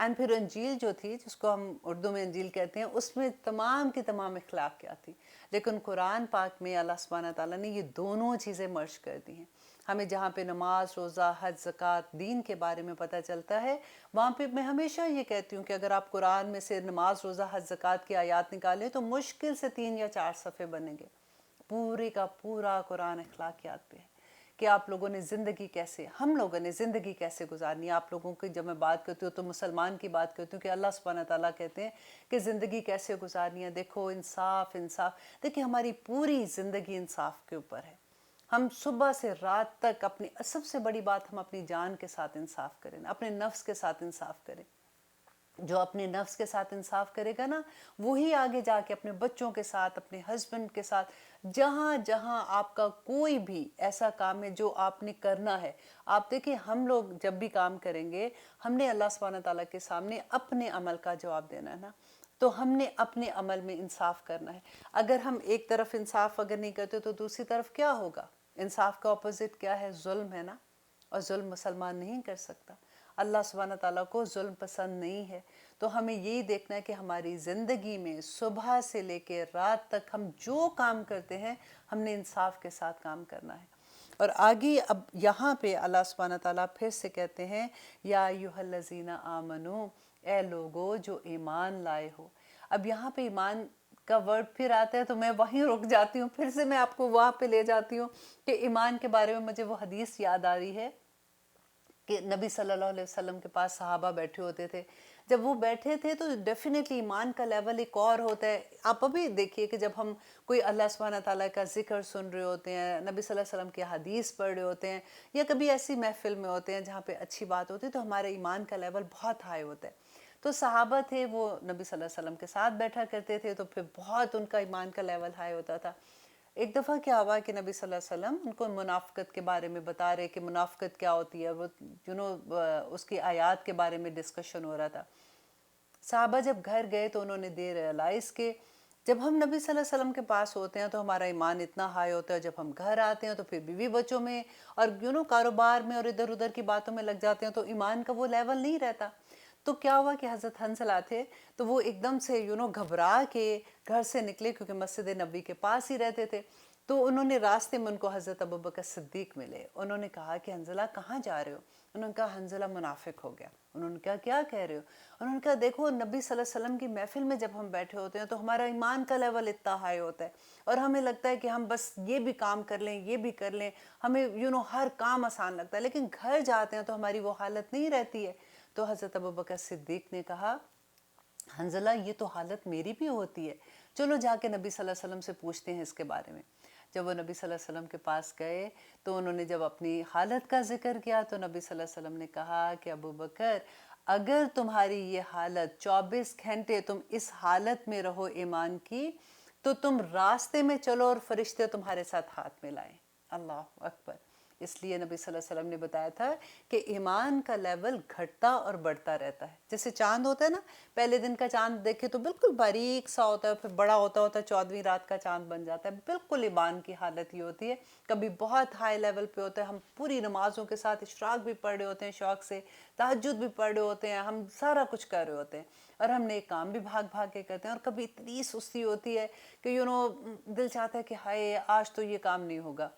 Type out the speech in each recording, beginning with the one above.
And پھر انجیل جو تھی، جس کو ہم اردو میں انجیل کہتے ہیں، اس میں تمام کی تمام اخلاقیات تھی، لیکن قرآن پاک میں اللہ سبحانہ تعالیٰ نے یہ دونوں چیزیں مرج کر دی ہیں۔ ہمیں جہاں پہ نماز، روزہ، حج، زکوٰۃ، دین کے بارے میں پتہ چلتا ہے، وہاں پہ میں ہمیشہ یہ کہتی ہوں کہ اگر آپ قرآن میں سے نماز، روزہ، حج، زکوٰۃ کی آیات نکالیں تو مشکل سے 3 یا 4 صفحے بنیں گے۔ پورے کا پورا قرآن اخلاقیات پہ ہے کہ آپ لوگوں نے زندگی کیسے، ہم لوگوں نے زندگی کیسے گزارنی ہے۔ آپ لوگوں کی جب میں بات کرتی ہوں تو مسلمان کی بات کرتی ہوں کہ اللہ سبحانہ تعالیٰ کہتے ہیں کہ زندگی کیسے گزارنی ہے، دیکھو انصاف انصاف۔ دیکھیں ہماری پوری زندگی انصاف کے اوپر ہے۔ ہم صبح سے رات تک اپنی، سب سے بڑی بات، ہم اپنی جان کے ساتھ انصاف کریں، اپنے نفس کے ساتھ انصاف کریں۔ جو اپنے نفس کے ساتھ انصاف کرے گا نا، وہی آگے جا کے اپنے بچوں کے ساتھ، اپنے ہسبینڈ کے ساتھ، جہاں جہاں آپ کا کوئی بھی ایسا کام ہے جو آپ نے کرنا ہے۔ آپ دیکھیں ہم لوگ جب بھی کام کریں گے، ہم نے اللہ سبحانہ تعالیٰ کے سامنے اپنے عمل کا جواب دینا ہے نا، تو ہم نے اپنے عمل میں انصاف کرنا ہے۔ اگر ہم ایک طرف انصاف اگر نہیں کرتے تو دوسری طرف کیا ہوگا؟ انصاف کا اپوزٹ کیا ہے؟ ظلم ہے نا، اور ظلم مسلمان نہیں کر سکتا۔ اللہ سبحانہ تعالیٰ کو ظلم پسند نہیں ہے۔ تو ہمیں یہی دیکھنا ہے کہ ہماری زندگی میں صبح سے لے کے رات تک ہم جو کام کرتے ہیں، ہم نے انصاف کے ساتھ کام کرنا ہے۔ اور آگے اب یہاں پہ اللہ سبحانہ تعالیٰ پھر سے کہتے ہیں، یا ایھا الذین آمنو، اے لوگو جو ایمان لائے ہو۔ اب یہاں پہ ایمان کا ورڈ پھر آتا ہے تو میں وہیں رک جاتی ہوں، پھر سے میں آپ کو وہاں پہ لے جاتی ہوں کہ ایمان کے بارے میں مجھے وہ حدیث یاد آ رہی ہے کہ نبی صلی اللہ علیہ وسلم کے پاس صحابہ بیٹھے ہوتے تھے۔ جب وہ بیٹھے تھے تو ڈیفینیٹلی ایمان کا لیول ایک اور ہوتا ہے۔ آپ ابھی دیکھیے کہ جب ہم کوئی اللہ سبحانہ تعالیٰ کا ذکر سن رہے ہوتے ہیں، نبی صلی اللہ علیہ وسلم کی حدیث پڑھ رہے ہوتے ہیں، یا کبھی ایسی محفل میں ہوتے ہیں جہاں پہ اچھی بات ہوتی ہے، تو ہمارے ایمان کا لیول بہت ہائی ہوتا ہے۔ تو صحابہ تھے، وہ نبی صلی اللہ علیہ وسلم کے ساتھ بیٹھا کرتے تھے، تو پھر بہت ان کا ایمان کا لیول ہائی ہوتا تھا۔ ایک دفعہ کیا ہوا کہ نبی صلی اللہ علیہ وسلم ان کو منافقت کے بارے میں بتا رہے کہ منافقت کیا ہوتی ہے، وہ اس کی آیات کے بارے میں ڈسکشن ہو رہا تھا۔ صحابہ جب گھر گئے تو انہوں نے دے ریئلائز کہ جب ہم نبی صلی اللہ علیہ وسلم کے پاس ہوتے ہیں تو ہمارا ایمان اتنا ہائی ہوتا ہے، جب ہم گھر آتے ہیں تو پھر بیوی بچوں میں اور کاروبار میں اور ادھر ادھر کی باتوں میں لگ جاتے ہیں تو ایمان کا وہ لیول نہیں رہتا۔ تو کیا ہوا کہ حضرت حنظلہ تھے، تو وہ ایک دم سے گھبرا کے گھر سے نکلے، کیونکہ مسجد نبی کے پاس ہی رہتے تھے۔ تو انہوں نے راستے میں ان کو حضرت ابوبکر صدیق ملے۔ انہوں نے کہا کہ حنظلہ کہاں جا رہے ہو؟ انہوں نے کہا حنظلہ منافق ہو گیا۔ انہوں نے کہا کیا کہہ رہے ہو؟ انہوں نے کہا دیکھو نبی صلی اللہ علیہ وسلم کی محفل میں جب ہم بیٹھے ہوتے ہیں تو ہمارا ایمان کا لیول اتنا ہائی ہوتا ہے، اور ہمیں لگتا ہے کہ ہم بس یہ بھی کام کر لیں، یہ بھی کر لیں، ہمیں ہر کام آسان لگتا ہے، لیکن گھر جاتے ہیں تو ہماری وہ حالت نہیں رہتی ہے۔ تو حضرت ابوبکر صدیق نے کہا حنظلہ یہ تو حالت میری بھی ہوتی ہے، چلو جا کے نبی صلی اللہ علیہ وسلم سے پوچھتے ہیں اس کے بارے میں۔ جب وہ نبی صلی اللہ علیہ وسلم کے پاس گئے تو انہوں نے جب اپنی حالت کا ذکر کیا تو نبی صلی اللہ علیہ وسلم نے کہا کہ ابوبکر، اگر تمہاری یہ حالت 24 گھنٹے تم اس حالت میں رہو ایمان کی، تو تم راستے میں چلو اور فرشتے تمہارے ساتھ ہاتھ میں لائیں۔ اللہ اکبر۔ اس لیے نبی صلی اللہ علیہ وسلم نے بتایا تھا کہ ایمان کا لیول گھٹتا اور بڑھتا رہتا ہے۔ جیسے چاند ہوتا ہے نا، پہلے دن کا چاند دیکھے تو بالکل باریک سا ہوتا ہے، پھر بڑا ہوتا ہوتا 14ویں رات کا چاند بن جاتا ہے۔ بالکل ایمان کی حالت یہ ہوتی ہے، کبھی بہت ہائی لیول پہ ہوتا ہے، ہم پوری نمازوں کے ساتھ اشراق بھی پڑھ رہے ہوتے ہیں، شوق سے تہجد بھی پڑھ رہے ہوتے ہیں، ہم سارا کچھ کر رہے ہوتے ہیں، اور ہم نے ایک کام بھی بھاگ بھاگ کے کرتے ہیں، اور کبھی اتنی سستی ہوتی ہے کہ دل چاہتا ہے کہ ہائے آج تو یہ کام نہیں ہوگا۔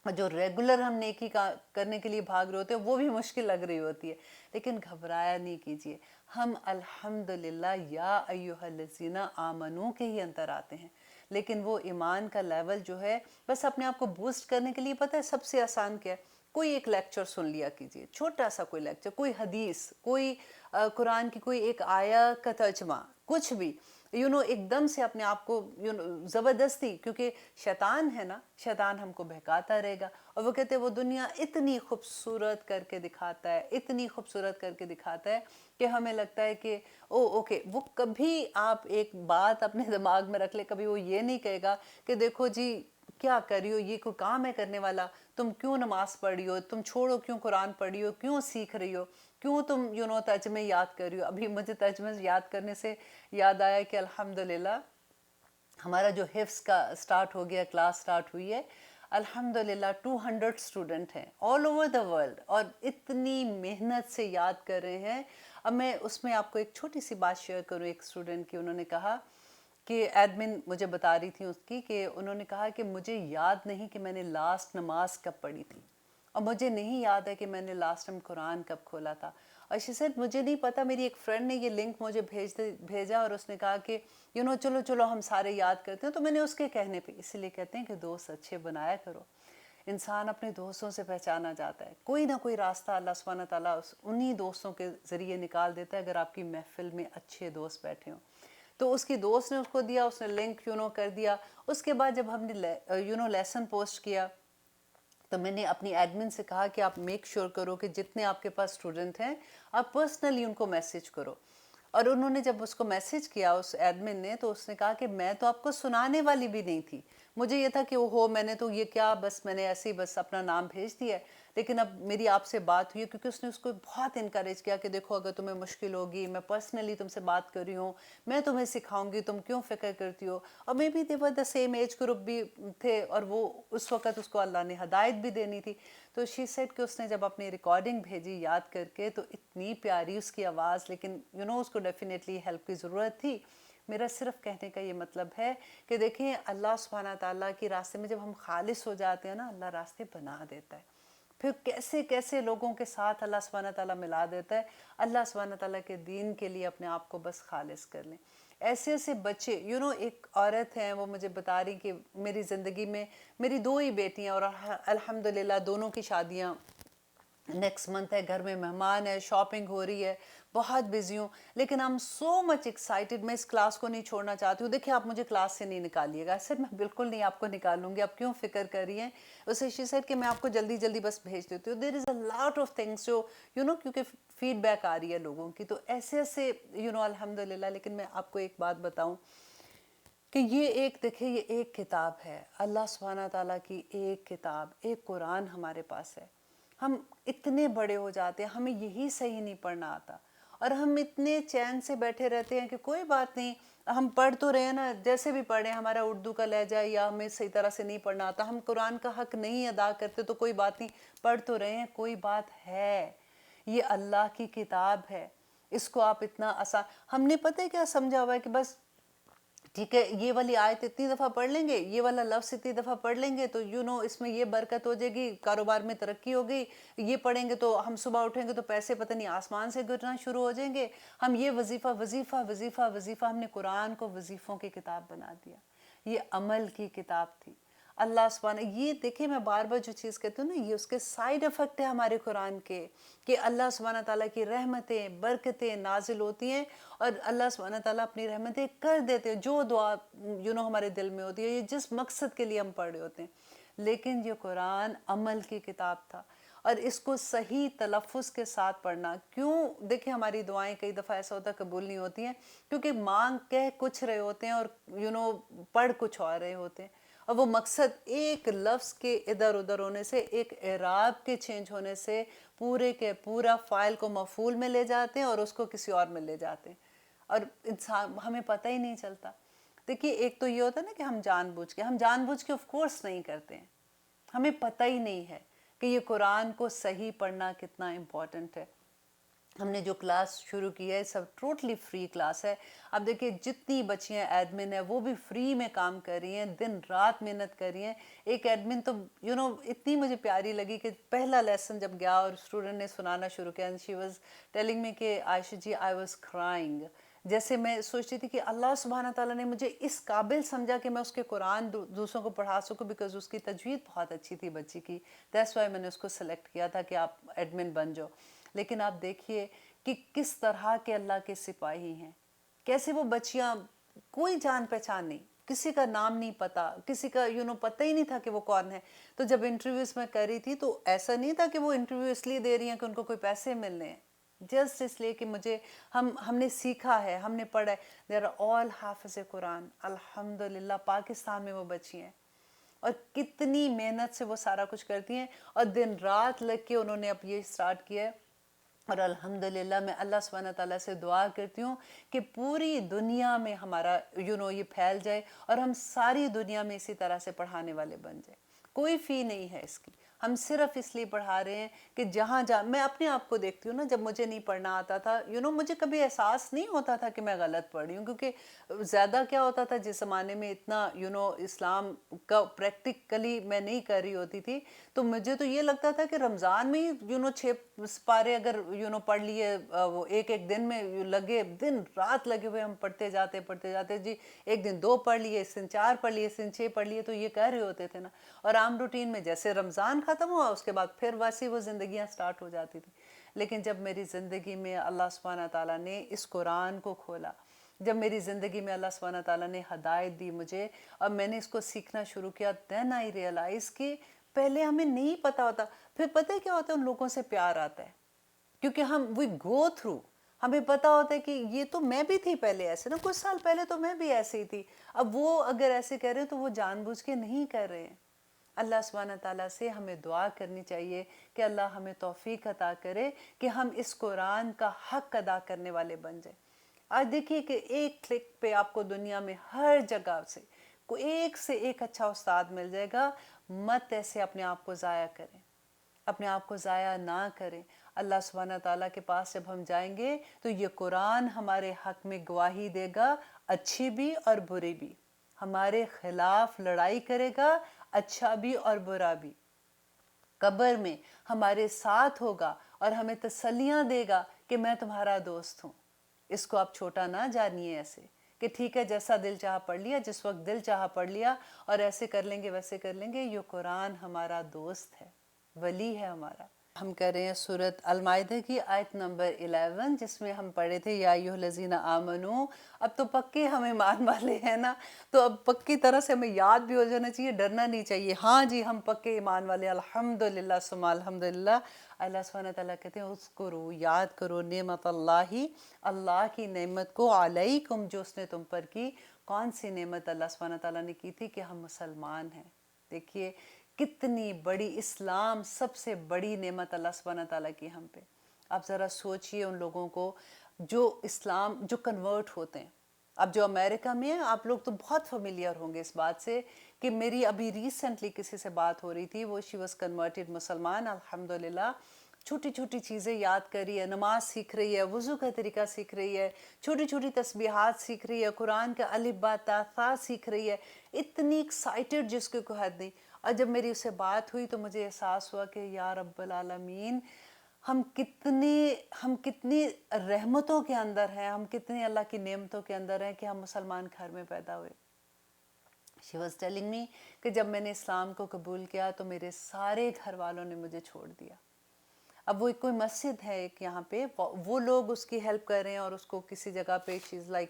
جو ریگولر ہم نیکی کرنے کے لیے بھاگ رہے ہوتے ہیں وہ بھی مشکل لگ رہی ہوتی ہے، لیکن گھبرایا نہیں کیجیے، ہم الحمدللہ یا ایھا الذین آمنو کے ہی اندر آتے ہیں۔ لیکن وہ ایمان کا لیول جو ہے، بس اپنے آپ کو بوسٹ کرنے کے لیے پتہ ہے سب سے آسان کیا ہے؟ کوئی ایک لیکچر سن لیا کیجیے، چھوٹا سا کوئی لیکچر، کوئی حدیث، کوئی قرآن کی کوئی ایک آیا کا ترجمہ، کچھ بھی ایک دم سے اپنے آپ کو زبردستی، کیونکہ شیطان ہے نا، شیطان ہم کو بہکاتا رہے گا، اور وہ کہتے ہیں وہ دنیا اتنی خوبصورت کر کے دکھاتا ہے، اتنی خوبصورت کر کے دکھاتا ہے کہ ہمیں لگتا ہے کہ اوکے۔ وہ کبھی آپ ایک بات اپنے دماغ میں رکھ لے، کبھی وہ یہ نہیں کہے گا کہ دیکھو جی کیا کر رہی ہو، یہ کوئی کام ہے کرنے والا، تم کیوں نماز پڑھ رہی ہو، تم چھوڑو کیوں قرآن پڑھ رہی ہو، کیوں سیکھ رہی ہو، کیوں تم ترجمے یاد کر رہی ہو۔ ابھی مجھے ترجمے یاد کرنے سے یاد آیا کہ الحمدللہ ہمارا جو حفظ کا سٹارٹ ہو گیا، کلاس سٹارٹ ہوئی ہے، الحمدللہ 200 اسٹوڈنٹ ہیں آل اوور دا ورلڈ، اور اتنی محنت سے یاد کر رہے ہیں۔ اب میں اس میں آپ کو ایک چھوٹی سی بات شیئر کروں ایک اسٹوڈنٹ کی. انہوں نے کہا کہ ایڈمن مجھے بتا رہی تھی اس کی کہ انہوں نے کہا کہ مجھے یاد نہیں کہ میں نے لاسٹ نماز کب پڑھی تھی، اور مجھے نہیں یاد ہے کہ میں نے لاسٹ ٹائم قرآن کب کھولا تھا. اور she said مجھے نہیں پتا، میری ایک فرینڈ نے یہ لنک مجھے بھیجا اور اس نے کہا کہ چلو ہم سارے یاد کرتے ہیں. تو میں نے اس کے کہنے پہ، اسی لیے کہتے ہیں کہ دوست اچھے بنایا کرو. انسان اپنے دوستوں سے پہچانا جاتا ہے، کوئی نہ کوئی راستہ اللہ سبحانہ تعالیٰ انہی دوستوں کے ذریعے نکال دیتا ہے. اگر آپ کی محفل میں اچھے دوست بیٹھے ہوں تو اس کی دوست نے اس کو دیا، اس نے لنک کر دیا. اس کے بعد جب ہم نے لیسن پوسٹ کیا تو میں نے اپنی ایڈمن سے کہا کہ آپ میک شور کرو کہ جتنے آپ کے پاس اسٹوڈنٹ ہیں آپ پرسنلی ان کو میسیج کرو. اور انہوں نے جب اس کو میسیج کیا اس ایڈمن نے، تو اس نے کہا کہ میں تو آپ کو سنانے والی بھی نہیں تھی، مجھے یہ تھا کہ میں نے تو یہ کیا، بس میں نے ایسے ہی بس اپنا نام بھیج دیا ہے. لیکن اب میری آپ سے بات ہوئی کیونکہ اس نے اس کو بہت انکریج کیا کہ دیکھو اگر تمہیں مشکل ہوگی میں پرسنلی تم سے بات کر رہی ہوں، میں تمہیں سکھاؤں گی، تم کیوں فکر کرتی ہو. اور maybe they were the same age group بھی تھے، اور وہ اس وقت اس کو اللہ نے ہدایت بھی دینی تھی. تو شی سیڈ کہ اس نے جب اپنی ریکارڈنگ بھیجی یاد کر کے تو اتنی پیاری اس کی آواز، لیکن اس کو ڈیفینیٹلی ہیلپ کی ضرورت تھی. میرا صرف کہنے کا یہ مطلب ہے کہ دیکھیں اللہ سبحانہ تعالیٰ کی راستے میں جب ہم خالص ہو جاتے ہیں نا، اللہ راستے بنا دیتا ہے. پھر کیسے کیسے لوگوں کے ساتھ اللہ سبحانہ تعالیٰ ملا دیتا ہے. اللہ سبحانہ تعالیٰ کے دین کے لیے اپنے آپ کو بس خالص کر لیں. ایسے ایسے بچے ایک عورت ہیں، وہ مجھے بتا رہی کہ میری زندگی میں میری 2 ہی بیٹیاں، اور الحمدللہ دونوں کی شادیاں نیکسٹ منتھ ہے، گھر میں مہمان ہے، شاپنگ ہو رہی ہے، بہت بزی ہوں. لیکن I'm so much excited، میں اس کلاس کو نہیں چھوڑنا چاہتی ہوں. دیکھیں آپ مجھے کلاس سے نہیں نکالیے گا. سر میں بالکل نہیں آپ کو نکالوں گی، آپ کیوں فکر کر رہی ہیں. اسے she said کہ میں آپ کو جلدی جلدی بس بھیج دیتی ہوں. there is a lot of things جو کیونکہ فیڈ بیک آ رہی ہے لوگوں کی. تو ایسے ایسے الحمدللہ. لیکن میں آپ کو ایک بات بتاؤں کہ دیکھیں یہ ایک کتاب ہے، اللہ سبحانہ تعالیٰ کی ایک کتاب، ایک قرآن ہمارے پاس ہے. ہم اتنے بڑے ہو جاتے ہیں، ہمیں یہی صحیح نہیں پڑھنا آتا، اور ہم اتنے چین سے بیٹھے رہتے ہیں کہ کوئی بات نہیں، ہم پڑھ تو رہے ہیں نا، جیسے بھی پڑھیں، ہمارا اردو کا لہجہ یا ہمیں صحیح طرح سے نہیں پڑھنا آتا، ہم قرآن کا حق نہیں ادا کرتے تو کوئی بات نہیں، پڑھ تو رہے ہیں. کوئی بات ہے، یہ اللہ کی کتاب ہے، اس کو آپ اتنا آسان، ہم نے پتہ ہے کیا سمجھا ہوا ہے کہ بس ٹھیک ہے یہ والی آیت اتنی دفعہ پڑھ لیں گے، یہ والا لفظ اتنی دفعہ پڑھ لیں گے تو اس میں یہ برکت ہو جائے گی، کاروبار میں ترقی ہوگی، یہ پڑھیں گے تو ہم صبح اٹھیں گے تو پیسے پتہ نہیں آسمان سے گرنا شروع ہو جائیں گے. ہم یہ وظیفہ وظیفہ وظیفہ وظیفہ، ہم نے قرآن کو وظیفوں کی کتاب بنا دیا. یہ عمل کی کتاب تھی. اللہ سبحانہ، یہ دیکھیں میں بار بار جو چیز کہتی ہوں نا، یہ اس کے سائیڈ افیکٹ ہے ہمارے قرآن کے، کہ اللہ سبحانہ تعالیٰ کی رحمتیں برکتیں نازل ہوتی ہیں، اور اللہ سبحانہ تعالیٰ اپنی رحمتیں کر دیتے ہیں جو دعا ہمارے دل میں ہوتی ہے، یہ جس مقصد کے لیے ہم پڑھ رہے ہوتے ہیں. لیکن یہ قرآن عمل کی کتاب تھا، اور اس کو صحیح تلفظ کے ساتھ پڑھنا. کیوں؟ دیکھیں ہماری دعائیں کئی دفعہ ایسا ہوتا ہے قبول نہیں ہوتی ہیں، کیونکہ مانگ کہہ کچھ رہے ہوتے ہیں اور پڑھ کچھ اور رہے ہوتے ہیں. اور وہ مقصد ایک لفظ کے ادھر ادھر ہونے سے، ایک اعراب کے چینج ہونے سے پورے کے پورا فائل کو مفعول میں لے جاتے ہیں اور اس کو کسی اور میں لے جاتے ہیں، اور انسان ہمیں پتہ ہی نہیں چلتا. دیکھیے ایک تو یہ ہوتا ہے نا کہ ہم جان بوجھ کے آف کورس نہیں کرتے ہیں، ہمیں پتہ ہی نہیں ہے کہ یہ قرآن کو صحیح پڑھنا کتنا امپورٹنٹ ہے. ہم نے جو کلاس شروع کی ہے سب ٹوٹلی فری کلاس ہے. اب دیکھیں جتنی بچیاں ایڈمن ہیں وہ بھی فری میں کام کر رہی ہیں، دن رات محنت کر رہی ہیں. ایک ایڈمن تو اتنی مجھے پیاری لگی کہ پہلا لیسن جب گیا اور اسٹوڈنٹ نے سنانا شروع کیا، شی واز ٹیلنگ می کہ عائشہ جی آئی واز کرائنگ. جیسے میں سوچتی تھی کہ اللہ سبحانہ تعالیٰ نے مجھے اس قابل سمجھا کہ میں اس کے قرآن دوسروں کو پڑھا سکوں، بیکاز اس کی تجوید بہت اچھی تھی بچی کی. دیٹس وائی میں نے اس کو سلیکٹ کیا تھا کہ آپ ایڈمن بن جاؤ. لیکن آپ دیکھیے کہ کس طرح کے اللہ کے سپاہی ہیں، کیسے وہ بچیاں، کوئی جان پہچان نہیں، کسی کا نام نہیں پتا، کسی کا پتہ ہی نہیں تھا کہ وہ کون ہے. تو جب انٹرویوز میں کر رہی تھی تو ایسا نہیں تھا کہ وہ انٹرویو اس لیے دے رہی ہیں کہ ان کو کوئی پیسے ملنے ہیں، جسٹ اس لیے کہ ہم نے سیکھا ہے، ہم نے پڑھا ہے. دیر آر آل حافظ قرآن الحمدللہ. پاکستان میں وہ بچی ہیں اور کتنی محنت سے وہ سارا کچھ کرتی ہیں، اور دن رات لگ کے انہوں نے اب یہ سٹارٹ کیا ہے. اور الحمدللہ میں اللہ سبحانہ تعالیٰ سے دعا کرتی ہوں کہ پوری دنیا میں ہمارا یہ پھیل جائے اور ہم ساری دنیا میں اسی طرح سے پڑھانے والے بن جائیں. کوئی فی نہیں ہے اس کی، ہم صرف اس لیے پڑھا رہے ہیں کہ جہاں میں اپنے آپ کو دیکھتی ہوں نا، جب مجھے نہیں پڑھنا آتا تھا مجھے کبھی احساس نہیں ہوتا تھا کہ میں غلط پڑھ رہی ہوں، کیونکہ زیادہ کیا ہوتا تھا جس زمانے میں اتنا اسلام کا پریکٹیکلی میں نہیں کر رہی ہوتی تھی، تو مجھے تو یہ لگتا تھا کہ رمضان میں ہی 6 پارے اگر پڑھ لیے، وہ ایک دن میں لگے دن رات لگے ہوئے ہم پڑھتے جاتے جی، ایک دن 2 پڑھ لیے، اس دن 4 پڑھ لیے، اس دن 6 پڑھ لیے، تو یہ کہہ رہے ہوتے تھے نا۔ اور عام روٹین میں جیسے رمضان ختم ہوا اس کے بعد پھر ویسی وہ زندگیاں سٹارٹ ہو جاتی تھی۔ لیکن جب میری زندگی میں اللہ سبحانہ تعالیٰ نے اس قرآن کو کھولا، جب میری زندگی میں اللہ سبحانہ تعالیٰ نے ہدایت دی مجھے اور میں نے اس کو سیکھنا شروع کیا، then I realize کہ پہلے ہمیں نہیں پتا ہوتا، پھر پتہ کیا ہوتا ہے، ان لوگوں سے پیار آتا ہے، کیونکہ we go through، ہمیں پتا ہوتا ہے کہ یہ تو میں بھی تھی پہلے ایسے نا، کچھ سال پہلے تو میں بھی ایسے ہی تھی، اب وہ اگر ایسے کہہ رہے ہیں تو وہ جان بوجھ کے نہیں کر رہے ہیں۔ اللہ سبحانہ تعالیٰ سے ہمیں دعا کرنی چاہیے کہ اللہ ہمیں توفیق عطا کرے کہ ہم اس قرآن کا حق ادا کرنے والے بن جائیں۔ آج دیکھیے کہ ایک کلک پہ آپ کو دنیا میں ہر جگہ سے کوئی ایک سے ایک اچھا استاد مل جائے گا، مت ایسے اپنے آپ کو ضائع کریں، اپنے آپ کو ضائع نہ کریں۔ اللہ سبحانہ تعالیٰ کے پاس جب ہم جائیں گے تو یہ قرآن ہمارے حق میں گواہی دے گا، اچھی بھی اور بری بھی، ہمارے خلاف لڑائی کرے گا، اچھا بھی اور برا بھی۔ قبر میں ہمارے ساتھ ہوگا اور ہمیں تسلیاں دے گا کہ میں تمہارا دوست ہوں۔ اس کو آپ چھوٹا نہ جانیے ایسے کہ ٹھیک ہے جیسا دل چاہا پڑھ لیا، جس وقت دل چاہا پڑھ لیا اور ایسے کر لیں گے ویسے کر لیں گے۔ یہ قرآن ہمارا دوست ہے، ولی ہے ہمارا۔ ہم کر رہے ہیں سورۃ المائدہ کی آیت نمبر 11، جس میں ہم پڑھے تھے یا ایھا الذین آمنو۔ اب تو پکے ہم ایمان والے ہیں نا، تو اب پکی طرح سے ہمیں یاد بھی ہو جانا چاہیے، ڈرنا نہیں چاہیے۔ ہاں جی ہم پکے ایمان والے، الحمدللہ ثم الحمدللہ۔ اللہ سبحانہ تعالیٰ کہتے ہیں اذکروا، یاد کرو نعمت اللہ، اللہ کی نعمت کو، علیکم جو اس نے تم پر کی۔ کون سی نعمت اللہ سبحانہ تعالیٰ نے کی تھی؟ کہ ہم مسلمان ہیں۔ دیکھیے کتنی بڑی، اسلام سب سے بڑی نعمت اللہ سبحانہ تعالیٰ کی ہم پہ۔ آپ ذرا سوچئے ان لوگوں کو جو اسلام جو کنورٹ ہوتے ہیں۔ اب جو امریکہ میں ہیں، آپ لوگ تو بہت فیملیئر ہوں گے اس بات سے کہ میری ابھی ریسنٹلی کسی سے بات ہو رہی تھی، وہ شی واز کنورٹڈ مسلمان، الحمدللہ۔ چھوٹی چھوٹی چیزیں یاد کر رہی ہے، نماز سیکھ رہی ہے، وضو کا طریقہ سیکھ رہی ہے، چھوٹی چھوٹی تسبیحات سیکھ رہی ہے، قرآن کا الف با تا ثا سیکھ رہی ہے، اتنی ایکسائٹڈ جس کی کوئی حد نہیں۔ اور جب میری اس سے بات ہوئی تو مجھے احساس ہوا کہ یا رب العالمین، ہم کتنی رحمتوں کے اندر ہیں، ہم کتنی اللہ کی نعمتوں کے اندر ہیں کہ ہم مسلمان گھر میں پیدا ہوئے۔ شی واز ٹیلنگ می کہ جب میں نے اسلام کو قبول کیا تو میرے سارے گھر والوں نے مجھے چھوڑ دیا۔ اب وہ کوئی مسجد ہے ایک یہاں پہ، وہ لوگ اس کی ہیلپ کر رہے ہیں اور اس کو کسی جگہ پہ شیز لائک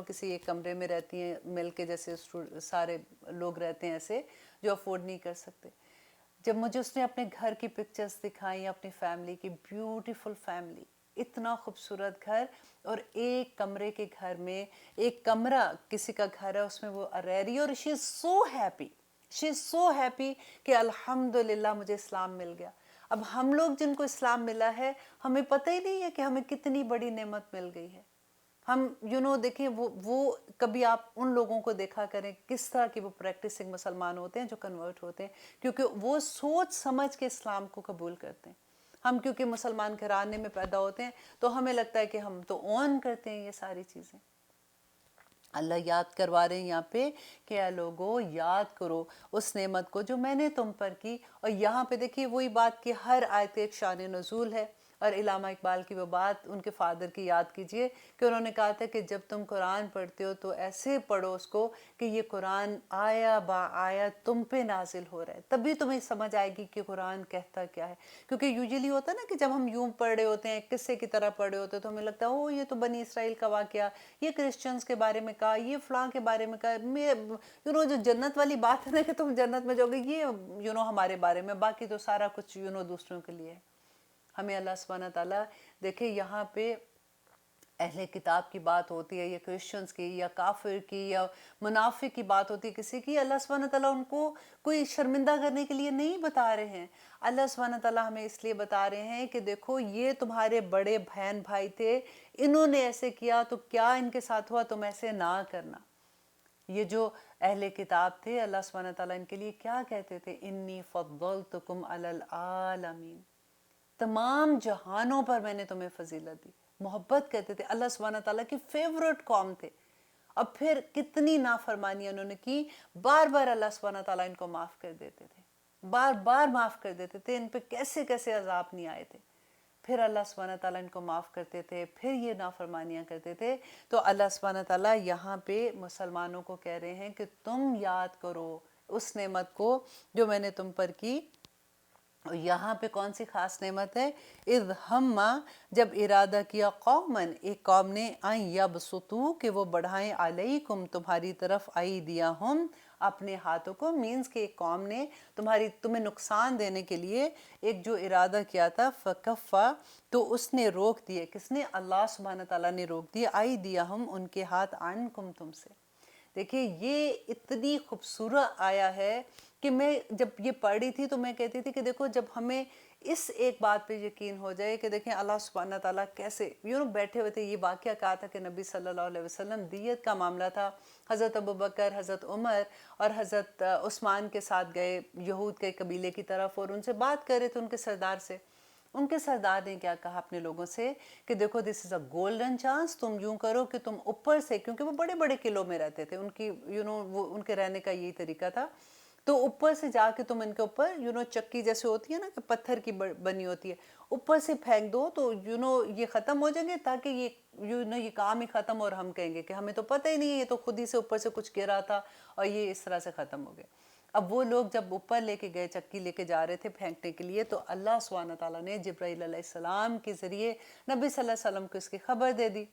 کسی ایک کمرے میں رہتی ہیں مل کے، جیسے سارے لوگ رہتے ہیں ایسے جو افورڈ نہیں کر سکتے۔ جب مجھے اس نے اپنے گھر کی پکچرز دکھائیں، اپنی فیملی کی، بیوٹیفل فیملی، اتنا خوبصورت گھر، اور ایک کمرے کے گھر میں، ایک کمرہ کسی کا گھر ہے اس میں وہ رہ رہی ہے، اور شی از سو ہیپی کہ الحمدللہ مجھے اسلام مل گیا۔ اب ہم لوگ جن کو اسلام ملا ہے، ہمیں پتہ ہی نہیں ہے کہ ہمیں کتنی بڑی نعمت مل گئی ہے۔ ہم دیکھیں وہ کبھی آپ ان لوگوں کو دیکھا کریں کس طرح کی وہ پریکٹسنگ مسلمان ہوتے ہیں جو کنورٹ ہوتے ہیں، کیونکہ وہ سوچ سمجھ کے اسلام کو قبول کرتے ہیں۔ ہم کیونکہ مسلمان گھرانے میں پیدا ہوتے ہیں تو ہمیں لگتا ہے کہ ہم تو اون کرتے ہیں یہ ساری چیزیں۔ اللہ یاد کروا رہے ہیں یہاں پہ کہ اے لوگو یاد کرو اس نعمت کو جو میں نے تم پر کی۔ اور یہاں پہ دیکھیے وہی بات کہ ہر آیت ایک شان نزول ہے، اور علامہ اقبال کی وہ بات ان کے فادر کی یاد کیجئے کہ انہوں نے کہا تھا کہ جب تم قرآن پڑھتے ہو تو ایسے پڑھو اس کو کہ یہ قرآن آیا با آیا تم پہ نازل ہو رہا ہے، تبھی تمہیں سمجھ آئے گی کہ قرآن کہتا کیا ہے۔ کیونکہ یوجلی ہوتا ہے نا کہ جب ہم یوں پڑھ رہے ہوتے ہیں، قصے کی طرح پڑھ رہے ہوتے ہیں، تو ہمیں لگتا ہے او یہ تو بنی اسرائیل کا واقعہ، یہ کرسچنز کے بارے میں کہا، یہ فلاں کے بارے میں کہا، جو جنت والی بات ہے نا کہ تم جنت میں جاؤ گے، یہ ہمارے بارے میں، باقی تو سارا کچھ دوسروں کے لیے ہے۔ ہمیں اللہ سبحانہ تعالیٰ دیکھیں یہاں پہ اہل کتاب کی بات ہوتی ہے یا کرسچنز کی یا کافر کی یا منافق کی بات ہوتی ہے کسی کی، اللہ سبحانہ تعالیٰ ان کو کوئی شرمندہ کرنے کے لیے نہیں بتا رہے ہیں۔ اللہ سبحانہ تعالیٰ ہمیں اس لیے بتا رہے ہیں کہ دیکھو یہ تمہارے بڑے بہن بھائی تھے، انہوں نے ایسے کیا تو کیا ان کے ساتھ ہوا، تم ایسے نہ کرنا۔ یہ جو اہل کتاب تھے، اللہ سبحانہ تعالیٰ ان کے لیے کیا کہتے تھے؟ انی فضلتکم علی العالمین، تمام جہانوں پر میں نے تمہیں فضیلت دی، محبت کرتے تھے، اللہ سبحانہ تعالیٰ کی فیورٹ قوم تھے. اب پھر کتنی نافرمانیاں انہوں نے کی، بار بار اللہ سبحانہ تعالیٰ ان کو معاف کر دیتے تھے، بار بار معاف کر دیتے تھے، ان پہ کیسے کیسے عذاب نہیں آئے تھے. پھر اللہ سبحانہ تعالیٰ ان کو معاف کرتے تھے، پھر یہ نافرمانیاں کرتے تھے. تو اللہ سبحانہ تعالیٰ یہاں پہ مسلمانوں کو کہہ رہے ہیں کہ تم یاد کرو اس نعمت کو جو میں نے تم پر کی. یہاں پہ کون سی خاص نعمت ہے؟ اذ ہما، جب ارادہ کیا، قومن، ایک قوم نے، ان یبسطو، کہ وہ بڑھائیں، علیکم، تمہاری طرف، ایدیہم، اپنے ہاتھوں کو. مینز کہ ایک قوم نے تمہیں نقصان دینے کے لیے ایک جو ارادہ کیا تھا، فکفا، تو اس نے روک دیے. کس نے؟ اللہ سبحانہ تعالیٰ نے روک دیے، ایدیہم، ان کے ہاتھ، عنکم، تم سے. دیکھیں یہ اتنی خوبصورت آیا ہے کہ میں جب یہ پڑھ رہی تھی تو میں کہتی تھی کہ دیکھو جب ہمیں اس ایک بات پہ یقین ہو جائے کہ دیکھیں اللہ سبحانہ تعالیٰ کیسے بیٹھے ہوئے تھے. یہ واقعہ کہا تھا کہ نبی صلی اللہ علیہ وسلم، دیت کا معاملہ تھا، حضرت ابوبکر، حضرت عمر اور حضرت عثمان کے ساتھ گئے یہود کے قبیلے کی طرف اور ان سے بات کر رہے تھے، ان کے سردار سے. ان کے سردار نے کیا کہا اپنے لوگوں سے کہ دیکھو دس از اے گولڈن چانس، تم یوں کرو کہ تم اوپر سے، کیونکہ وہ بڑے بڑے قلعوں میں رہتے تھے، ان کی وہ ان کے رہنے کا یہی طریقہ تھا، تو اوپر سے جا کے تم ان کے اوپر چکی جیسے ہوتی ہے نا کہ پتھر کی بنی ہوتی ہے، اوپر سے پھینک دو تو یہ ختم ہو جائیں گے، تاکہ یہ کام ہی ختم، اور ہم کہیں گے کہ ہمیں تو پتہ ہی نہیں ہے، یہ تو خود ہی سے اوپر سے کچھ گرا تھا اور یہ اس طرح سے ختم ہو گئے. اب وہ لوگ جب اوپر لے کے گئے، چکی لے کے جا رہے تھے پھینکنے کے لیے، تو اللہ سبحانہ تعالیٰ نے جبرائیل علیہ السلام کے ذریعے نبی صلی اللہ علیہ وسلم کو اس کی خبر دے دی،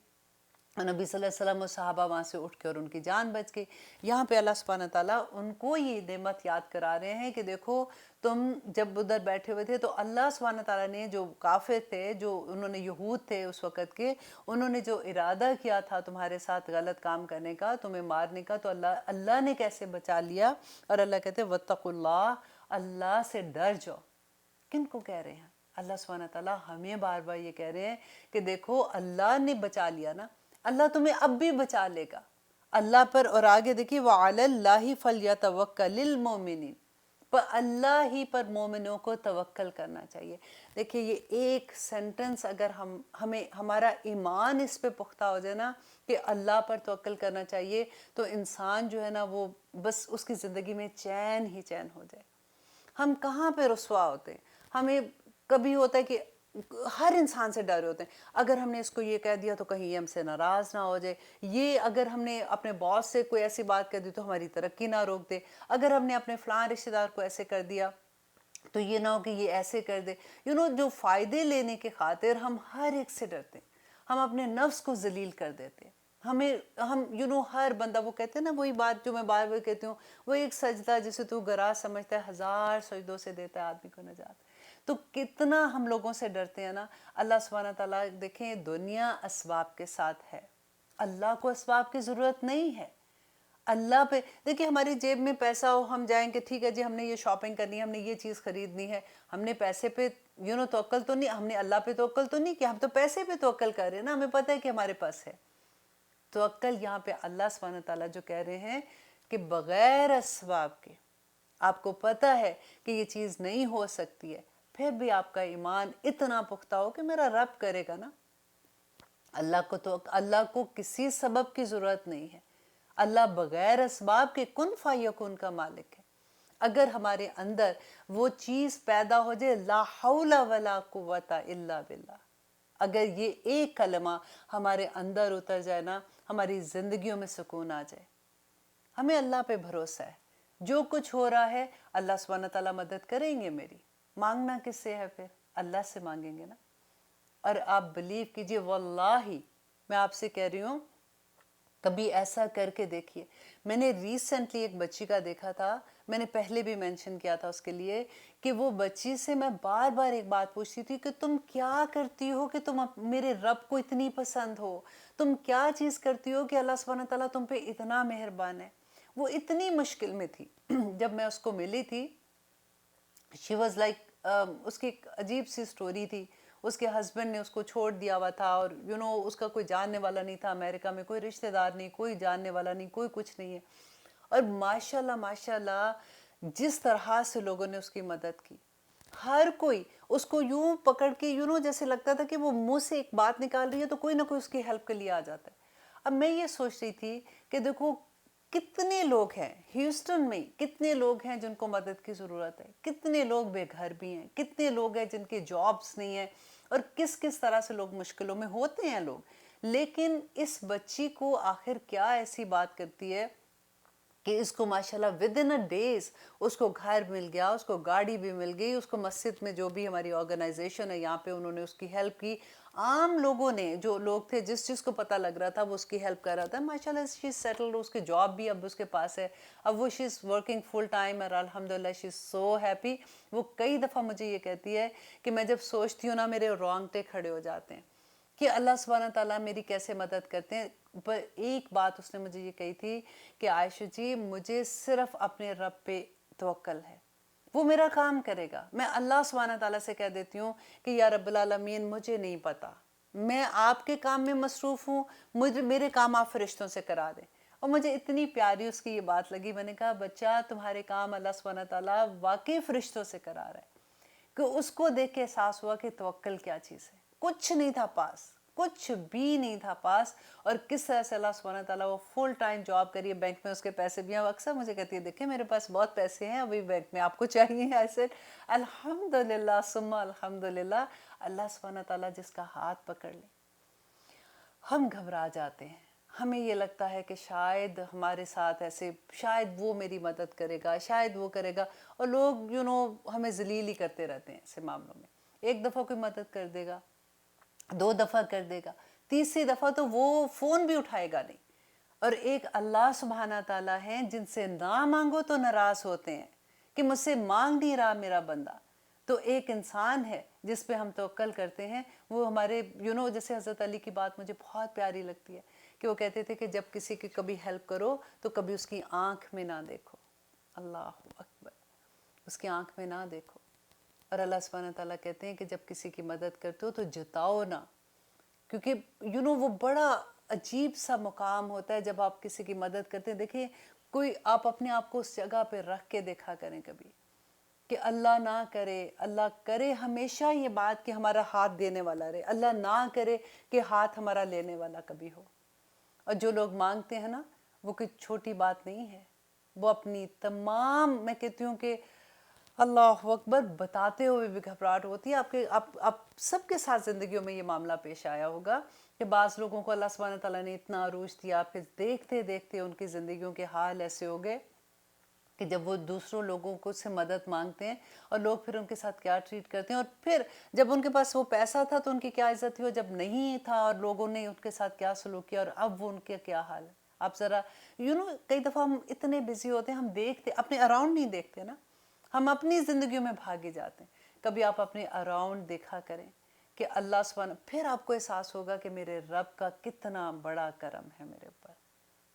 اور نبی صلی اللہ علیہ وسلم و صحابہ وہاں سے اٹھ کے اور ان کی جان بچ گئی. یہاں پہ اللہ سبحانہ تعالیٰ ان کو یہ نعمت یاد کرا رہے ہیں کہ دیکھو تم جب ادھر بیٹھے ہوئے تھے تو اللہ سبحانہ تعالیٰ نے، جو کافر تھے، جو انہوں نے یہود تھے اس وقت کے، انہوں نے جو ارادہ کیا تھا تمہارے ساتھ غلط کام کرنے کا، تمہیں مارنے کا، تو اللہ نے کیسے بچا لیا. اور اللہ کہتے ہیں واتقوا اللہ، اللہ سے ڈر جاؤ. کن کو کہہ رہے ہیں؟ اللہ سبحانہ تعالیٰ ہمیں بار بار یہ کہہ رہے ہیں کہ دیکھو اللہ نے بچا لیا نا، اللہ تمہیں اب بھی بچا لے گا اللہ پر. اور آگے دیکھیے وَعَلَى اللَّهِ فَلْيَتَوَكَّلِ الْمُؤْمِنِينَ، پر اللہ ہی پر مومنوں کو توکل کرنا چاہیے. دیکھیے یہ ایک سینٹنس اگر ہمارا ایمان اس پہ پختہ ہو جائے نا کہ اللہ پر توکل کرنا چاہیے، تو انسان جو ہے نا وہ بس اس کی زندگی میں چین ہی چین ہو جائے. ہم کہاں پہ رسوا ہوتے ہیں؟ ہمیں کبھی ہوتا ہے کہ ہر انسان سے ڈر ہوتے ہیں، اگر ہم نے اس کو یہ کہہ دیا تو کہیں یہ ہم سے ناراض نہ ہو جائے، یہ اگر ہم نے اپنے باس سے کوئی ایسی بات کر دی تو ہماری ترقی نہ روک دے، اگر ہم نے اپنے فلاں رشتہ دار کو ایسے کر دیا تو یہ نہ ہو کہ یہ ایسے کر دے. جو فائدے لینے کے خاطر ہم ہر ایک سے ڈرتے ہیں، ہم اپنے نفس کو ذلیل کر دیتے ہیں. ہم ہر بندہ، وہ کہتے ہیں نا وہی بات جو میں بار بار کہتی ہوں، وہ ایک سجدہ جسے تو گراہ سمجھتا ہے 1000 سجدوں سے دیتا ہے آدمی کو نجات. تو کتنا ہم لوگوں سے ڈرتے ہیں نا. اللہ سبحانہ تعالیٰ دیکھیں دنیا اسباب کے ساتھ ہے، اللہ کو اسباب کی ضرورت نہیں ہے. اللہ پہ دیکھیں ہماری جیب میں پیسہ ہو، ہم جائیں کہ ٹھیک ہے جی ہم نے یہ شاپنگ کرنی ہے، ہم نے یہ چیز خریدنی ہے، ہم نے پیسے پہ توکل تو نہیں، ہم نے اللہ پہ توکل تو نہیں کہ ہم تو پیسے پہ توکل کر رہے ہیں نا، ہمیں پتہ ہے کہ ہمارے پاس ہے. توکل یہاں پہ اللہ سبحانہ تعالیٰ جو کہہ رہے ہیں کہ بغیر اسباب کے آپ کو پتہ ہے کہ یہ چیز نہیں ہو سکتی ہے، پھر بھی آپ کا ایمان اتنا پختہ ہو کہ میرا رب کرے گا نا. اللہ کو کسی سبب کی ضرورت نہیں ہے. اللہ بغیر اسباب کے کن فیکون کا مالک ہے. اگر ہمارے اندر وہ چیز پیدا ہو جائے، لا حول ولا قوت الا باللہ، اگر یہ ایک کلمہ ہمارے اندر اتر جائے نا، ہماری زندگیوں میں سکون آ جائے. ہمیں اللہ پہ بھروسہ ہے، جو کچھ ہو رہا ہے اللہ سبحانہ تعالیٰ مدد کریں گے میری. مانگنا کس سے ہے؟ پھر اللہ سے مانگیں گے نا. اور آپ بلیو کیجئے، واللہ میں آپ سے کہہ رہی ہوں کبھی ایسا کر کے دیکھیے. میں نے ریسنٹلی ایک بچی کا دیکھا تھا، میں نے پہلے بھی مینشن کیا تھا اس کے لیے، کہ وہ بچی سے میں بار بار ایک بات پوچھتی تھی کہ تم کیا کرتی ہو کہ تم میرے رب کو اتنی پسند ہو، تم کیا چیز کرتی ہو کہ اللہ سبحانہ تعالیٰ تم پہ اتنا مہربان ہے. وہ اتنی مشکل میں تھی. جب میں اس کو ملی تھی، شی واز لائک، اس کی ایک عجیب سی سٹوری تھی. اس کے ہسبینڈ نے اس کو چھوڑ دیا ہوا تھا، اور اس کا کوئی جاننے والا نہیں تھا، امریکہ میں کوئی رشتہ دار نہیں، کوئی جاننے والا نہیں، کوئی کچھ نہیں ہے. اور ماشاءاللہ ماشاءاللہ جس طرح سے لوگوں نے اس کی مدد کی، ہر کوئی اس کو یوں پکڑ کے جیسے لگتا تھا کہ وہ منہ سے ایک بات نکال رہی ہے تو کوئی نہ کوئی اس کی ہیلپ کے لیے آ جاتا ہے۔ اب میں یہ سوچ رہی تھی کہ دیکھو کتنے لوگ ہیں ہیوسٹن میں، کتنے لوگ ہیں جن کو مدد کی ضرورت ہے، کتنے لوگ بے گھر بھی ہیں، کتنے لوگ ہیں جن کے جابس نہیں ہیں، اور کس کس طرح سے لوگ مشکلوں میں ہوتے ہیں لوگ۔ لیکن اس بچی کو آخر کیا ایسی بات کرتی ہے کہ اس کو ماشاءاللہ within a days اس کو گھر مل گیا، اس کو گاڑی بھی مل گئی، اس کو مسجد میں جو بھی ہماری آرگنائزیشن ہے یہاں پہ انہوں نے اس کی ہیلپ کی، عام لوگوں نے جو لوگ تھے جس کو پتہ لگ رہا تھا وہ اس کی ہیلپ کر رہا تھا۔ ماشاءاللہ شی از سیٹلڈ، اس کے جاب بھی اب اس کے پاس ہے، اب وہ شی از ورکنگ فل ٹائم، اور الحمدللہ شی از سو ہیپی۔ وہ کئی دفعہ مجھے یہ کہتی ہے کہ میں جب سوچتی ہوں نا میرے رونگٹے کھڑے ہو جاتے ہیں کہ اللہ سبحانہ تعالیٰ میری کیسے مدد کرتے ہیں۔ پر ایک بات اس نے مجھے یہ کہی تھی کہ عائشہ جی مجھے صرف اپنے رب پہ توکل ہے، وہ میرا کام کرے گا۔ میں اللہ سبحانہ تعالیٰ سے کہہ دیتی ہوں کہ یا رب العالمین مجھے نہیں پتا، میں آپ کے کام میں مصروف ہوں، میرے کام آپ فرشتوں سے کرا دیں۔ اور مجھے اتنی پیاری اس کی یہ بات لگی، میں نے کہا بچہ تمہارے کام اللہ سبحانہ تعالیٰ واقعی فرشتوں سے کرا رہا ہے، کہ اس کو دیکھ کے احساس ہوا کہ توکل کیا چیز ہے۔ کچھ نہیں تھا پاس، کچھ بھی نہیں تھا پاس، اور کس طرح سے اللہ سبحانہ تعالیٰ وہ فل ٹائم جاب کریے، بینک میں اس کے پیسے بھی ہیں۔ وہ اکثر مجھے کہتی ہے دیکھیں میرے پاس بہت پیسے ہیں ابھی بینک میں، آپ کو چاہیے؟ I said الحمدللہ ثم الحمدللہ، اللہ سبحانہ تعالیٰ جس کا ہاتھ پکڑ لے ہم گھبرا جاتے ہیں، ہمیں یہ لگتا ہے کہ شاید ہمارے ساتھ ایسے، شاید وہ میری مدد کرے گا، شاید وہ کرے گا، اور لوگ ہمیں ذلیل ہی کرتے رہتے ہیں ایسے معاملوں میں۔ ایک دفعہ کوئی مدد کر دے گا، 2 دفعہ کر دے گا، تیسری دفعہ تو وہ فون بھی اٹھائے گا نہیں۔ اور ایک اللہ سبحانہ تعالیٰ ہیں جن سے نہ مانگو تو ناراض ہوتے ہیں کہ مجھ سے مانگ نہیں رہا میرا بندہ۔ تو ایک انسان ہے جس پہ ہم توکل کرتے ہیں، وہ ہمارے جیسے حضرت علی کی بات مجھے بہت پیاری لگتی ہے کہ وہ کہتے تھے کہ جب کسی کی کبھی ہیلپ کرو تو کبھی اس کی آنکھ میں نہ دیکھو، اللہ اکبر، اس کی آنکھ میں نہ دیکھو۔ اور اللہ سبحانہ تعالیٰ کہتے ہیں کہ جب کسی کی مدد کرتے ہو تو جتاؤ نہ، کیونکہ وہ بڑا عجیب سا مقام ہوتا ہے جب آپ کسی کی مدد کرتے ہیں۔ دیکھیں کوئی آپ اپنے آپ کو اس جگہ پہ رکھ کے دیکھا کریں کبھی کہ اللہ نہ کرے، اللہ کرے ہمیشہ یہ بات کہ ہمارا ہاتھ دینے والا رہے، اللہ نہ کرے کہ ہاتھ ہمارا لینے والا کبھی ہو۔ اور جو لوگ مانگتے ہیں نا وہ کوئی چھوٹی بات نہیں ہے، وہ اپنی تمام، میں کہتی ہوں کہ اللہ اکبر، بتاتے ہوئے بھی گھبراہٹ ہوتی ہے۔ آپ سب کے ساتھ زندگیوں میں یہ معاملہ پیش آیا ہوگا کہ بعض لوگوں کو اللہ سبحانہ تعالیٰ نے اتنا عروج دیا کہ دیکھتے دیکھتے ان کی زندگیوں کے حال ایسے ہو گئے کہ جب وہ دوسروں لوگوں کو سے مدد مانگتے ہیں اور لوگ پھر ان کے ساتھ کیا ٹریٹ کرتے ہیں، اور پھر جب ان کے پاس وہ پیسہ تھا تو ان کی کیا عزت تھی، اور جب نہیں تھا اور لوگوں نے ان کے ساتھ کیا سلوک کیا، اور اب وہ ان کے کیا حال ہے۔ آپ ذرا کئی دفعہ ہم اتنے بزی ہوتے ہیں، ہم دیکھتے اپنے اراؤنڈ نہیں دیکھتے نا، ہم اپنی زندگیوں میں بھاگے جاتے ہیں۔ کبھی آپ اپنے اراؤنڈ دیکھا کریں کہ اللہ سبحانہ، پھر آپ کو احساس ہوگا کہ میرے رب کا کتنا بڑا کرم ہے میرے اوپر،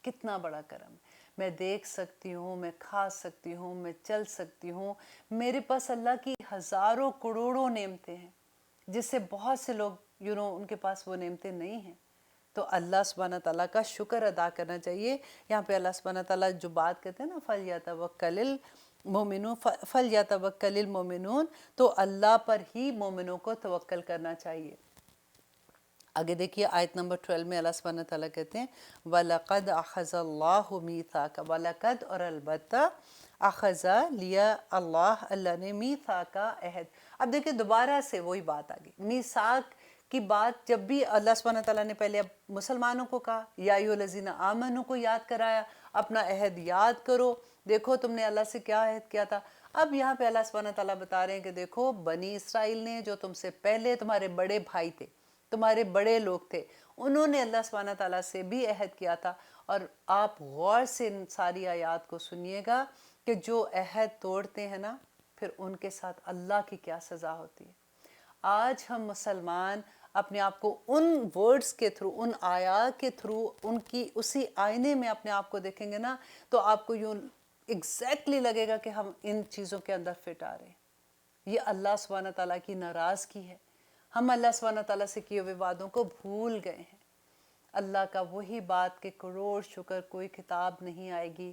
کتنا بڑا کرم ہے۔ میں دیکھ سکتی ہوں، میں کھا سکتی ہوں، میں چل سکتی ہوں، میرے پاس اللہ کی ہزاروں کروڑوں نعمتیں ہیں جس سے بہت سے لوگ ان کے پاس وہ نعمتیں نہیں ہیں۔ تو اللہ سبحانہ تعالیٰ کا شکر ادا کرنا چاہیے۔ یہاں پہ اللہ سبحانہ تعالیٰ جو بات کہتے ہیں نا فَلْيَتَوَكَّلِ الْمُؤْمِنُونَ، تو اللہ پر ہی مومنوں کو توکل کرنا چاہیے۔ آگے دیکھیے آیت نمبر 12 میں اللہ سبحانہ تعالیٰ کہتے ہیں وَلَقَدْ أَخَذَ اللَّهُ مِيثَاقَ، وَلَقَدْ اور البتہ، اخذ لیا اللہ نے میثاق کا عہد۔ اب دیکھیں دوبارہ سے وہی بات آگئی، میثاق کی بات جب بھی اللہ سبحانہ تعالیٰ نے پہلے اب مسلمانوں کو کہا یا ایھا الذین آمنوا کو یاد کرایا، اپنا عہد یاد کرو، دیکھو تم نے اللہ سے کیا عہد کیا تھا۔ اب یہاں پہ اللہ سبحانہ تعالیٰ بتا رہے ہیں کہ دیکھو بنی اسرائیل نے جو تم سے پہلے، تمہارے بڑے بھائی تھے، تمہارے بڑے لوگ تھے، انہوں نے اللہ سبحانہ تعالیٰ سے بھی عہد کیا تھا۔ اور آپ غور سے ان ساری آیات کو سنیے گا کہ جو عہد توڑتے ہیں نا پھر ان کے ساتھ اللہ کی کیا سزا ہوتی ہے۔ آج ہم مسلمان اپنے آپ کو ان ورڈز کے تھرو، ان آیات کے تھرو، ان کی اسی آئینے میں اپنے آپ کو دیکھیں گے نا تو آپ کو یوں ایگزیکٹلی لگے گا کہ ہم ان چیزوں کے اندر فٹ آ رہے ہیں۔ یہ اللہ سبحانہ تعالیٰ کی ناراضگی ہے، ہم اللہ سبحانہ تعالیٰ سے کیے ہوئے وعدوں کو بھول گئے ہیں۔ اللہ کا وہی بات کہ کروڑ شکر کوئی کتاب نہیں آئے گی،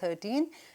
13,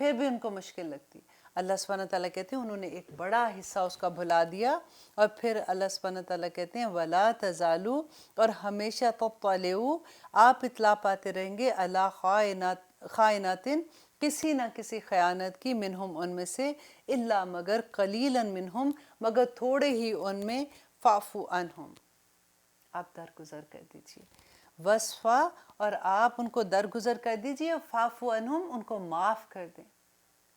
پھر بھی ان کو مشکل لگتی. اللہ سبحانہ تعالیٰ کہتے ہیں انہوں نے ایک بڑا حصہ اس کا بھلا دیا. اور پھر اللہ سبحانہ تعالیٰ کہتے ہیں وَلَا تَزَالُوا، اور ہمیشہ تطلعوا، آپ اطلاع پاتے رہیں گے، علی خائنات، کسی نہ کسی خیانت کی، منہم ان میں سے، الا مگر قلیلا منہم، مگر تھوڑے ہی ان میں، فاعفو عنہم، آپ درگزر کر دیجیے. وصفا، اور آپ ان کو درگزر کر دیجیے، فاعفو عنہم، ان کو معاف کر دیں.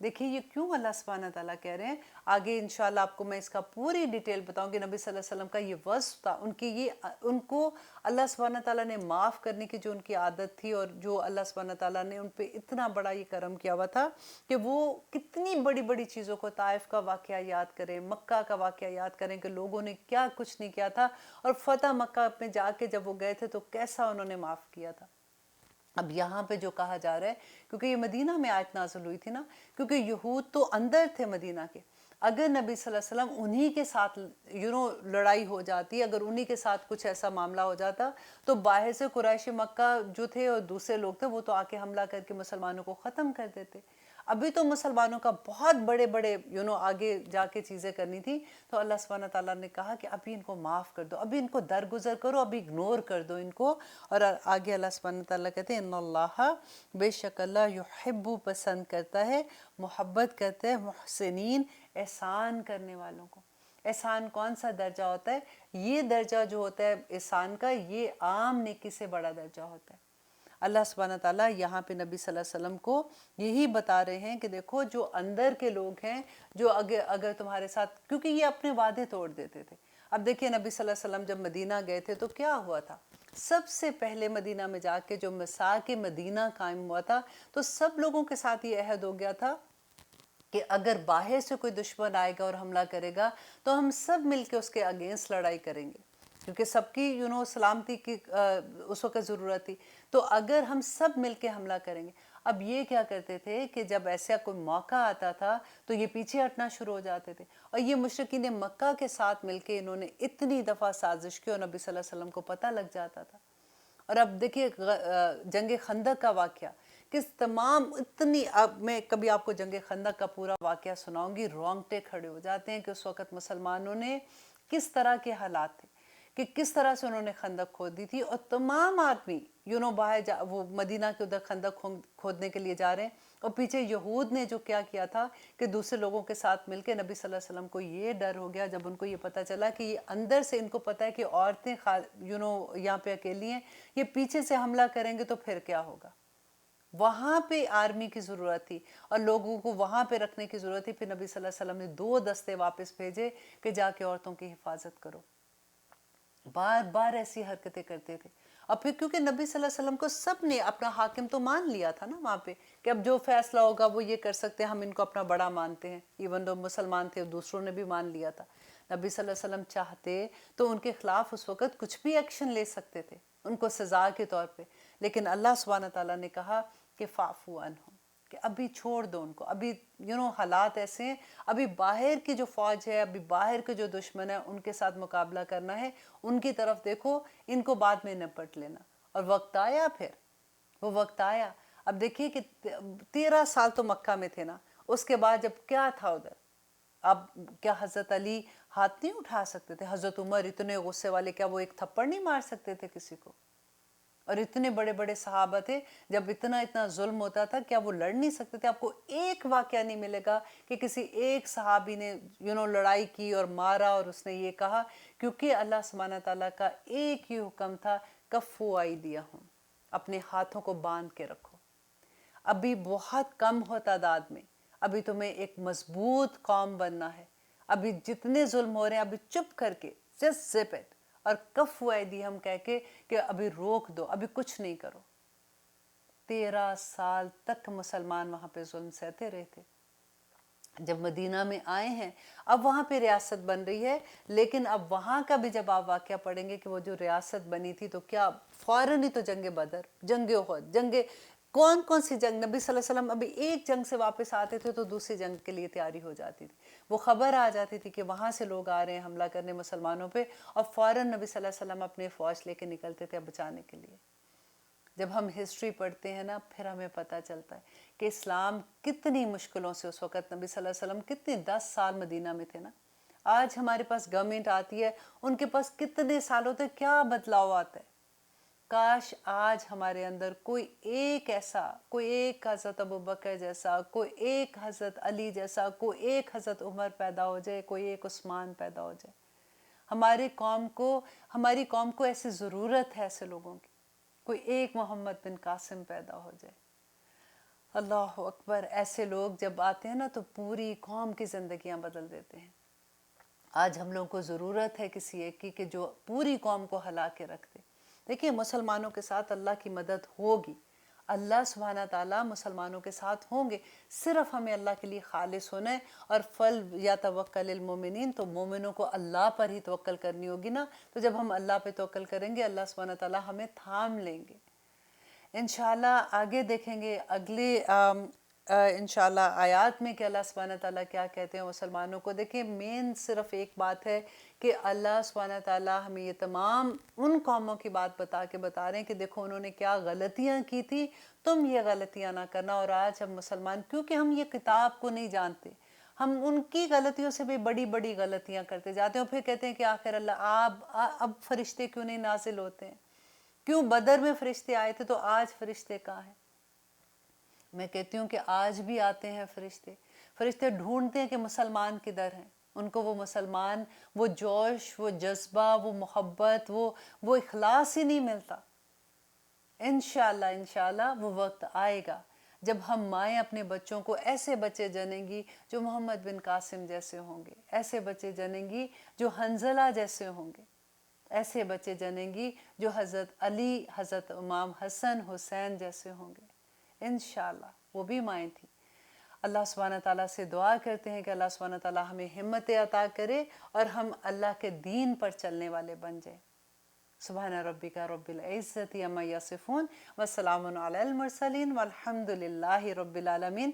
دیکھیے یہ کیوں اللہ سبحانہ تعالیٰ کہہ رہے ہیں. آگے انشاءاللہ آپ کو میں اس کا پوری ڈیٹیل بتاؤں گی. نبی صلی اللہ علیہ وسلم کا یہ وصف تھا، ان کو اللہ سبحانہ تعالیٰ نے معاف کرنے کی جو ان کی عادت تھی، اور جو اللہ سبحانہ تعالیٰ نے ان پہ اتنا بڑا یہ کرم کیا ہوا تھا کہ وہ کتنی بڑی بڑی چیزوں کو، طائف کا واقعہ یاد کریں، مکہ کا واقعہ یاد کریں کہ لوگوں نے کیا کچھ نہیں کیا تھا، اور فتح مکہ میں جا کے جب وہ گئے تھے تو کیسا انہوں نے معاف کیا تھا. اب یہاں پہ جو کہا جا رہا ہے، کیونکہ یہ مدینہ میں آیت نازل ہوئی تھی نا، کیونکہ یہود تو اندر تھے مدینہ کے. اگر نبی صلی اللہ علیہ وسلم انہی کے ساتھ لڑائی ہو جاتی، اگر انہی کے ساتھ کچھ ایسا معاملہ ہو جاتا، تو باہر سے قریش مکہ جو تھے اور دوسرے لوگ تھے وہ تو آ کے حملہ کر کے مسلمانوں کو ختم کر دیتے. ابھی تو مسلمانوں کا بہت بڑے بڑے آگے جا کے چیزیں کرنی تھی. تو اللہ سبحانہ تعالیٰ نے کہا کہ ابھی ان کو معاف کر دو، ابھی ان کو درگزر کرو، ابھی اگنور کر دو ان کو. اور آگے اللہ سبحانہ تعالیٰ کہتے ہیں ان اللہ، بے شک اللہ، یحب، پسند کرتا ہے، محبت کرتا ہے، محسنین، احسان کرنے والوں کو. احسان کون سا درجہ ہوتا ہے؟ یہ درجہ جو ہوتا ہے احسان کا، یہ عام نیکی سے بڑا درجہ ہوتا ہے. اللہ سبحانہ تعالیٰ یہاں پہ نبی صلی اللہ علیہ وسلم کو یہی بتا رہے ہیں کہ دیکھو جو اندر کے لوگ ہیں، جو اگر تمہارے ساتھ، کیونکہ یہ اپنے وعدے توڑ دیتے تھے. اب دیکھیے نبی صلی اللہ علیہ وسلم جب مدینہ گئے تھے تو کیا ہوا تھا؟ سب سے پہلے مدینہ میں جا کے جو میثاق مدینہ قائم ہوا تھا، تو سب لوگوں کے ساتھ یہ عہد ہو گیا تھا کہ اگر باہر سے کوئی دشمن آئے گا اور حملہ کرے گا تو ہم سب مل کے اس کے اگینسٹ لڑائی کریں گے، کیونکہ سب کی سلامتی کی اس وقت ضرورت تھی. تو اگر ہم سب مل کے حملہ کریں گے. اب یہ کیا کرتے تھے کہ جب ایسا کوئی موقع آتا تھا تو یہ پیچھے ہٹنا شروع ہو جاتے تھے. اور یہ مشرکین مکہ کے ساتھ مل کے انہوں نے اتنی دفعہ سازش کی اور نبی صلی اللہ علیہ وسلم کو پتہ لگ جاتا تھا. اور اب دیکھیے جنگ خندق کا واقعہ، کس تمام اتنی، اب میں کبھی آپ کو جنگ خندق کا پورا واقعہ سناؤں گی، رونگٹے کھڑے ہو جاتے ہیں کہ اس وقت مسلمانوں نے کس طرح کے حالات تھے، کہ کس طرح سے انہوں نے خندق کھود دی تھی. اور تمام آدمی باہر وہ مدینہ کے ادھر خندق کھودنے کے لیے جا رہے ہیں، اور پیچھے یہود نے جو کیا تھا کہ دوسرے لوگوں کے ساتھ مل کے نبی صلی اللہ علیہ وسلم کو یہ ڈر ہو گیا جب ان کو یہ پتہ چلا کہ یہ اندر سے ان کو پتہ ہے کہ عورتیں یہاں پہ اکیلی ہیں، یہ پیچھے سے حملہ کریں گے تو پھر کیا ہوگا. وہاں پہ آرمی کی ضرورت تھی اور لوگوں کو وہاں پہ رکھنے کی ضرورت تھی. پھر نبی صلی اللہ علیہ وسلم نے 2 دستے واپس بھیجے کہ جا کے عورتوں کی حفاظت کرو. بار بار ایسی حرکتیں کرتے تھے. اور پھر کیونکہ نبی صلی اللہ علیہ وسلم کو سب نے اپنا حاکم تو مان لیا تھا نا وہاں پہ، کہ اب جو فیصلہ ہوگا وہ یہ کر سکتے ہیں، ہم ان کو اپنا بڑا مانتے ہیں. ایون دو مسلمان تھے، دوسروں نے بھی مان لیا تھا. نبی صلی اللہ علیہ وسلم چاہتے تو ان کے خلاف اس وقت کچھ بھی ایکشن لے سکتے تھے، ان کو سزا کے طور پہ. لیکن اللہ سبحانہ تعالیٰ نے کہا کہ فاعفو عنہم، کہ ابھی چھوڑ دو ان کو. ابھی حالات ایسے ہیں، ابھی باہر کی جو فوج ہے، ابھی باہر کے جو دشمن ہے، ان کے ساتھ مقابلہ کرنا ہے. ان کی طرف دیکھو، ان کو بعد میں نپٹ لینا. اور وقت آیا، پھر وہ وقت آیا. اب دیکھیے کہ 13 سال تو مکہ میں تھے نا، اس کے بعد جب کیا تھا ادھر، اب کیا حضرت علی ہاتھ نہیں اٹھا سکتے تھے؟ حضرت عمر اتنے غصے والے، کیا وہ ایک تھپڑ نہیں مار سکتے تھے کسی کو؟ اور اتنے بڑے بڑے صحابہ تھے، جب اتنا ظلم ہوتا تھا کیا وہ لڑ نہیں سکتے تھے؟ آپ کو ایک واقعہ نہیں ملے گا کہ کسی ایک صحابی نے لڑائی کی اور مارا اور اس نے یہ کہا، کیونکہ اللہ سبحانہ تعالیٰ کا ایک ہی حکم تھا، کفو ایدیہم، اپنے ہاتھوں کو باندھ کے رکھو. ابھی بہت کم ہو تعداد میں، ابھی تمہیں ایک مضبوط قوم بننا ہے. ابھی جتنے ظلم ہو رہے ہیں ابھی چپ کر کے just zip it، اور کفو ایدیہم کہہ کے کہ ابھی روک دو، ابھی کچھ نہیں کرو. 13 سال تک مسلمان وہاں پہ ظلم سہتے رہے تھے. جب مدینہ میں آئے ہیں، اب وہاں پہ ریاست بن رہی ہے، لیکن اب وہاں کا بھی جب آپ واقعہ پڑھیں گے کہ وہ جو ریاست بنی تھی تو کیا فوراً ہی تو جنگ بدر، جنگ احد، کون سی جنگ، نبی صلی اللہ علیہ وسلم ابھی ایک جنگ سے واپس آتے تھے تو دوسری جنگ کے لیے تیاری ہو جاتی تھی. وہ خبر آ جاتی تھی کہ وہاں سے لوگ آ رہے ہیں حملہ کرنے مسلمانوں پہ، اور فوراً نبی صلی اللہ علیہ وسلم اپنے فوج لے کے نکلتے تھے بچانے کے لیے. جب ہم ہسٹری پڑھتے ہیں نا پھر ہمیں پتہ چلتا ہے کہ اسلام کتنی مشکلوں سے اس وقت نبی صلی اللہ علیہ وسلم کتنے 10 سال مدینہ میں تھے نا. آج ہمارے پاس گورنمنٹ آتی ہے، ان کے پاس کتنے سالوں تک کیا بدلاؤ آتا ہے. کاش آج ہمارے اندر کوئی ایک ایسا، کوئی ایک حضرت ابوبکر جیسا، کوئی ایک حضرت علی جیسا، کوئی ایک حضرت عمر پیدا ہو جائے، کوئی ایک عثمان پیدا ہو جائے. ہماری قوم کو ایسی ضرورت ہے ایسے لوگوں کی. کوئی ایک محمد بن قاسم پیدا ہو جائے. اللہ اکبر. ایسے لوگ جب آتے ہیں نا تو پوری قوم کی زندگیاں بدل دیتے ہیں. آج ہم لوگوں کو ضرورت ہے کسی ایک کی کہ جو پوری قوم کو ہلا کے رکھ دے. دیکھیے مسلمانوں کے ساتھ اللہ کی مدد ہوگی، اللہ سبحانہ تعالیٰ مسلمانوں کے ساتھ ہوں گے. صرف ہمیں اللہ کے لیے خالص ہونا ہے. اور فل یا توکل المومنین، تو مومنوں کو اللہ پر ہی توکل کرنی ہوگی نا. تو جب ہم اللہ پہ توکل کریں گے اللہ سبحانہ تعالیٰ ہمیں تھام لیں گے. انشاءاللہ آگے دیکھیں گے اگلے انشاءاللہ آیات میں کہ اللہ سبحانہ تعالیٰ کیا کہتے ہیں مسلمانوں کو. دیکھیں مین صرف ایک بات ہے کہ اللہ سبحانہ تعالیٰ ہمیں یہ تمام ان قوموں کی بات بتا رہے ہیں کہ دیکھو انہوں نے کیا غلطیاں کی تھی، تم یہ غلطیاں نہ کرنا. اور آج ہم مسلمان، کیونکہ ہم یہ کتاب کو نہیں جانتے، ہم ان کی غلطیوں سے بھی بڑی بڑی غلطیاں کرتے جاتے ہیں. اور پھر کہتے ہیں کہ آخر اللہ اب فرشتے کیوں نہیں نازل ہوتے ہیں؟ کیوں بدر میں فرشتے آئے تھے تو آج فرشتے کہاں ہیں؟ میں کہتی ہوں کہ آج بھی آتے ہیں فرشتے. فرشتے ڈھونڈتے ہیں کہ مسلمان کدھر ہیں. ان کو وہ مسلمان، وہ جوش، وہ جذبہ، وہ محبت، وہ اخلاص ہی نہیں ملتا. انشاءاللہ وہ وقت آئے گا جب ہم مائیں اپنے بچوں کو ایسے بچے جنیں گی جو محمد بن قاسم جیسے ہوں گے، ایسے بچے جنیں گی جو حنظلہ جیسے ہوں گے، ایسے بچے جنیں گی جو حضرت علی، حضرت امام حسن حسین جیسے ہوں گے. انشاءاللہ وہ بھی مائیں تھیں. اللہ سبحانہ تعالیٰ سے دعا کرتے ہیں کہ اللہ سبحانہ تعالیٰ ہمیں ہمت عطا کرے اور ہم اللہ کے دین پر چلنے والے بن جائیں. سبحان ربک رب العزت عما یصفون وسلام علی المرسلین والحمد للہ رب العالمین.